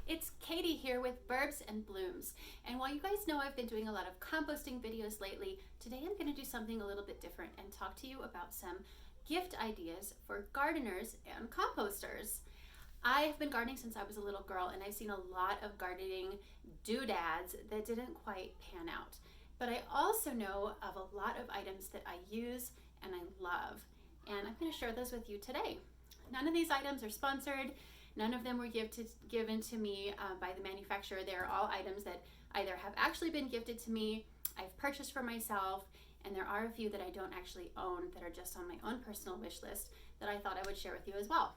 It's Katie here with Burbs and Blooms. And while you guys know I've been doing a lot of composting videos lately, today I'm going to do something a little bit different and talk to you about some gift ideas for gardeners and composters. I have been gardening since I was a little girl, and I've seen a lot of gardening doodads that didn't quite pan out. But I also know of a lot of items that I use and I love, and I'm going to share those with you today. None of these items are sponsored. None of them were given to me by the manufacturer. They're all items that either have actually been gifted to me, I've purchased for myself, and there are a few that I don't actually own that are just on my own personal wish list that I thought I would share with you as well.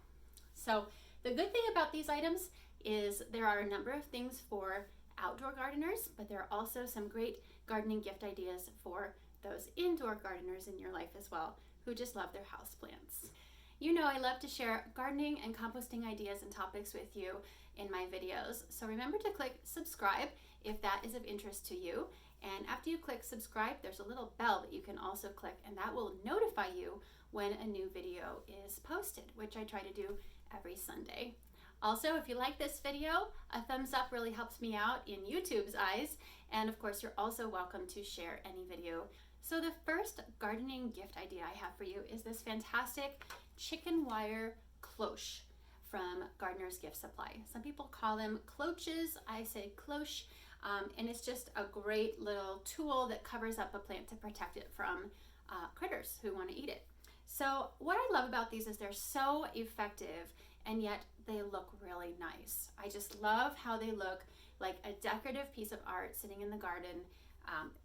So the good thing about these items is there are a number of things for outdoor gardeners, but there are also some great gardening gift ideas for those indoor gardeners in your life as well who just love their houseplants. You know I love to share gardening and composting ideas and topics with you in my videos, so remember to click subscribe if that is of interest to you. And after you click subscribe, there's a little bell that you can also click, and that will notify you when a new video is posted, which I try to do every Sunday. Also, if you like this video, a thumbs up really helps me out in YouTube's eyes, and of course you're also welcome to share any video. So the first gardening gift idea I have for you is this fantastic chicken wire cloche from Gardener's Gift Supply. Some people call them cloches, I say cloche, and it's just a great little tool that covers up a plant to protect it from critters who want to eat it. So what I love about these is they're so effective, and yet they look really nice. I just love how they look like a decorative piece of art sitting in the garden,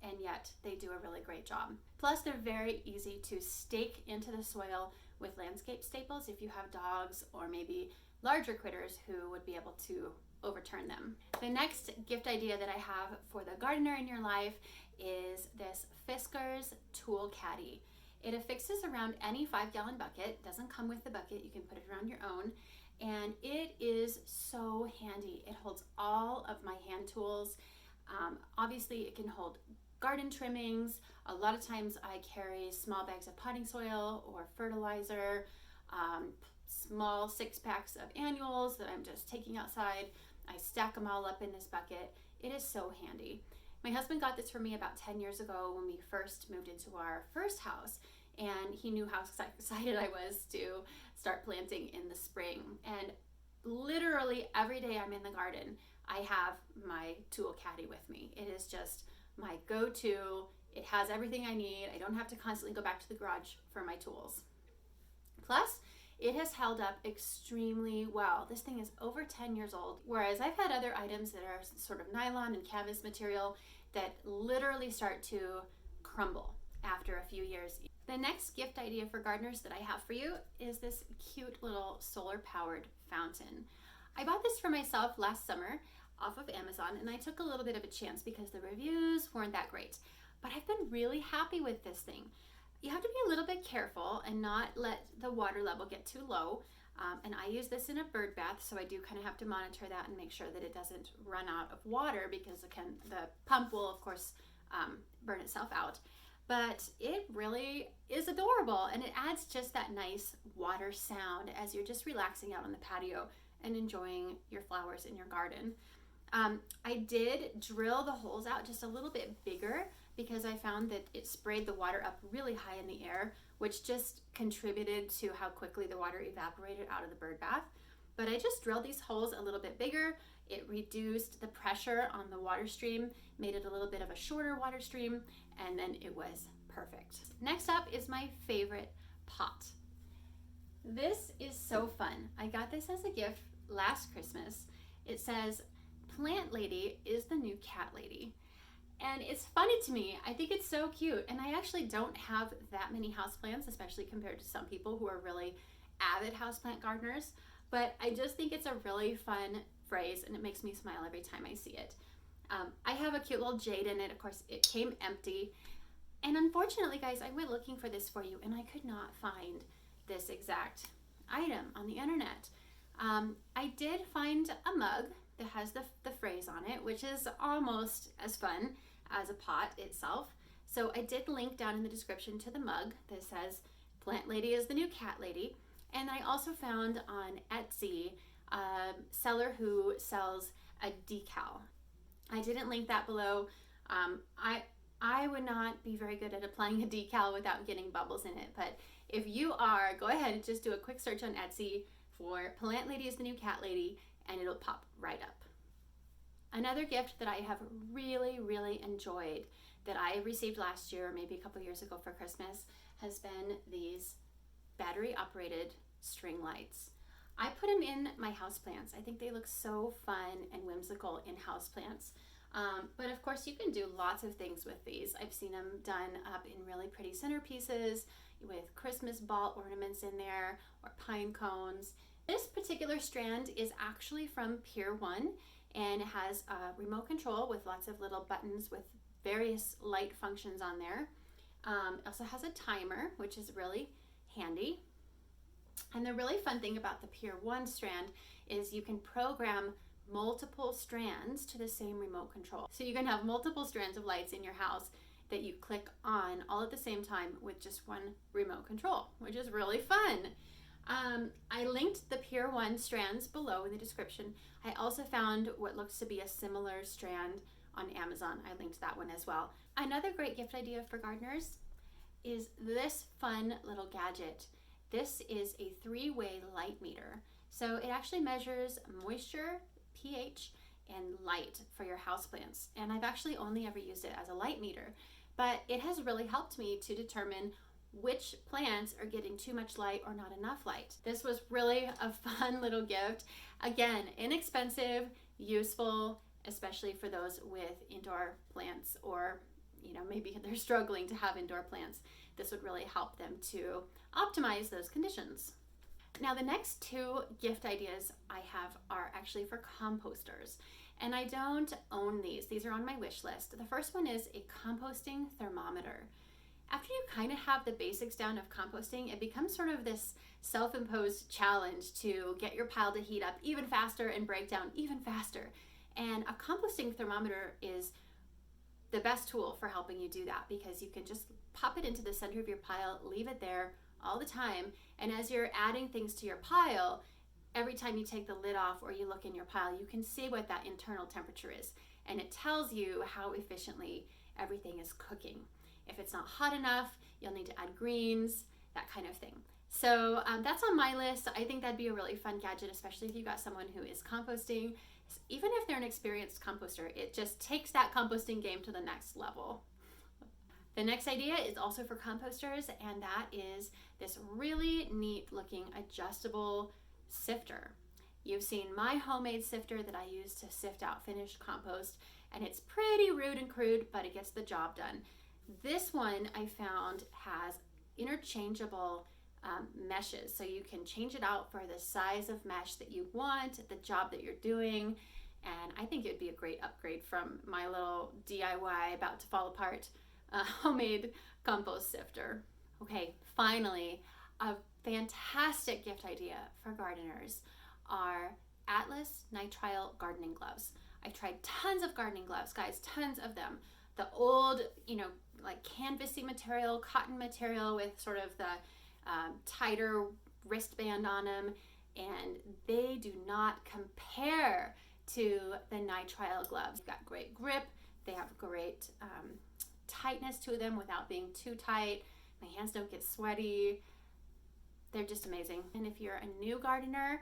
and yet they do a really great job. Plus, they're very easy to stake into the soil with landscape staples if you have dogs or maybe larger critters who would be able to overturn them. The next gift idea that I have for the gardener in your life is this Fisker's Tool Caddy. It affixes around any 5-gallon bucket. It doesn't come with the bucket, you can put it around your own, and it is so handy. It holds all of my hand tools. Obviously it can hold garden trimmings. A lot of times I carry small bags of potting soil or fertilizer, small 6-packs of annuals that I'm just taking outside. I stack them all up in this bucket. It is so handy. My husband got this for me about 10 years ago when we first moved into our first house, and he knew how excited I was to start planting in the spring. And literally every day I'm in the garden, I have my tool caddy with me. It is just my go-to. It has everything I need. I don't have to constantly go back to the garage for my tools. Plus, it has held up extremely well. This thing is over 10 years old, whereas I've had other items that are sort of nylon and canvas material that literally start to crumble after a few years. The next gift idea for gardeners that I have for you is this cute little solar-powered fountain. I bought this for myself last summer off of Amazon, and I took a little bit of a chance because the reviews weren't that great. But I've been really happy with this thing. You have to be a little bit careful and not let the water level get too low. And I use this in a bird bath, so I do kind of have to monitor that and make sure that it doesn't run out of water, because the pump will, of course, burn itself out. But it really is adorable, and it adds just that nice water sound as you're just relaxing out on the patio and enjoying your flowers in your garden. I did drill the holes out just a little bit bigger because I found that it sprayed the water up really high in the air, which just contributed to how quickly the water evaporated out of the bird bath. But I just drilled these holes a little bit bigger. It reduced the pressure on the water stream, made it a little bit of a shorter water stream, and then it was perfect. Next up is my favorite pot. This is so fun. I got this as a gift last Christmas. It says, "Plant lady is the new cat lady." And it's funny to me. I think it's so cute. And I actually don't have that many houseplants, especially compared to some people who are really avid houseplant gardeners. But I just think it's a really fun phrase, and it makes me smile every time I see it. I have a cute little jade in it. Of course, it came empty. And unfortunately, guys, I went looking for this for you, and I could not find this exact item on the internet. I did find a mug that has the phrase on it, which is almost as fun as a pot itself. So I did link down in the description to the mug that says, "Plant lady is the new cat lady." And I also found on Etsy seller who sells a decal. I didn't link that below. I would not be very good at applying a decal without getting bubbles in it, but if you are, go ahead and just do a quick search on Etsy for Plant Lady is the New Cat Lady, and it'll pop right up. Another gift that I have really, really enjoyed that I received last year, or maybe a couple years ago for Christmas, has been these battery-operated string lights. I put them in my houseplants. I think they look so fun and whimsical in houseplants. But of course you can do lots of things with these. I've seen them done up in really pretty centerpieces with Christmas ball ornaments in there or pine cones. This particular strand is actually from Pier 1 and it has a remote control with lots of little buttons with various light functions on there. It also has a timer, which is really handy. And the really fun thing about the Pier 1 strand is you can program multiple strands to the same remote control. So you can have multiple strands of lights in your house that you click on all at the same time with just one remote control, which is really fun. I linked the Pier 1 strands below in the description. I also found what looks to be a similar strand on Amazon. I linked that one as well. Another great gift idea for gardeners is this fun little gadget. This is a 3-way light meter. So it actually measures moisture, pH, and light for your houseplants. And I've actually only ever used it as a light meter, but it has really helped me to determine which plants are getting too much light or not enough light. This was really a fun little gift. Again, inexpensive, useful, especially for those with indoor plants, or maybe they're struggling to have indoor plants. This would really help them to optimize those conditions. Now the next 2 gift ideas I have are actually for composters, and I don't own these. These are on my wish list. The first one is a composting thermometer. After you kind of have the basics down of composting, it becomes sort of this self-imposed challenge to get your pile to heat up even faster and break down even faster. And a composting thermometer is the best tool for helping you do that, because you can just pop it into the center of your pile, leave it there all the time, and as you're adding things to your pile, every time you take the lid off or you look in your pile, you can see what that internal temperature is, and it tells you how efficiently everything is cooking. If it's not hot enough, you'll need to add greens, that kind of thing. So that's on my list. I think that'd be a really fun gadget, especially if you got someone who is composting. Even if they're an experienced composter, it just takes that composting game to the next level. The next idea is also for composters, and that is this really neat looking adjustable sifter. You've seen my homemade sifter that I use to sift out finished compost, and it's pretty rude and crude, but it gets the job done. This one I found has interchangeable meshes, so you can change it out for the size of mesh that you want, the job that you're doing, and I think it would be a great upgrade from my little DIY about to fall apart homemade compost sifter. Okay, finally, a fantastic gift idea for gardeners are Atlas Nitrile gardening gloves. I've tried tons of gardening gloves, guys, tons of them. The old, like canvasy material, cotton material with sort of the tighter wristband on them, and they do not compare to the Nitrile gloves. They've got great grip, they have great tightness to them without being too tight. My hands don't get sweaty. They're just amazing. And if you're a new gardener,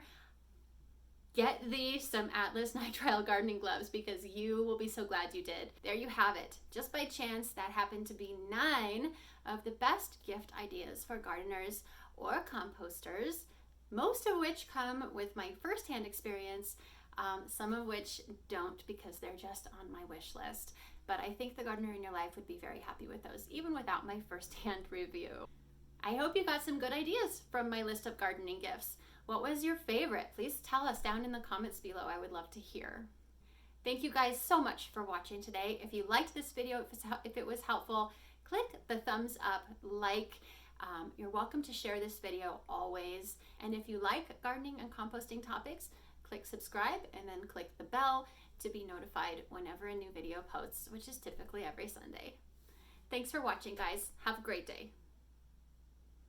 get some Atlas Nitrile gardening gloves, because you will be so glad you did. There you have it. Just by chance, that happened to be 9 of the best gift ideas for gardeners or composters, most of which come with my firsthand experience, some of which don't because they're just on my wish list. But I think the gardener in your life would be very happy with those, even without my firsthand review. I hope you got some good ideas from my list of gardening gifts. What was your favorite? Please tell us down in the comments below. I would love to hear. Thank you guys so much for watching today. If you liked this video, if it was helpful, click the thumbs up, like. You're welcome to share this video always. And if you like gardening and composting topics, click subscribe and then click the bell to be notified whenever a new video posts, which is typically every Sunday. Thanks for watching, guys. Have a great day.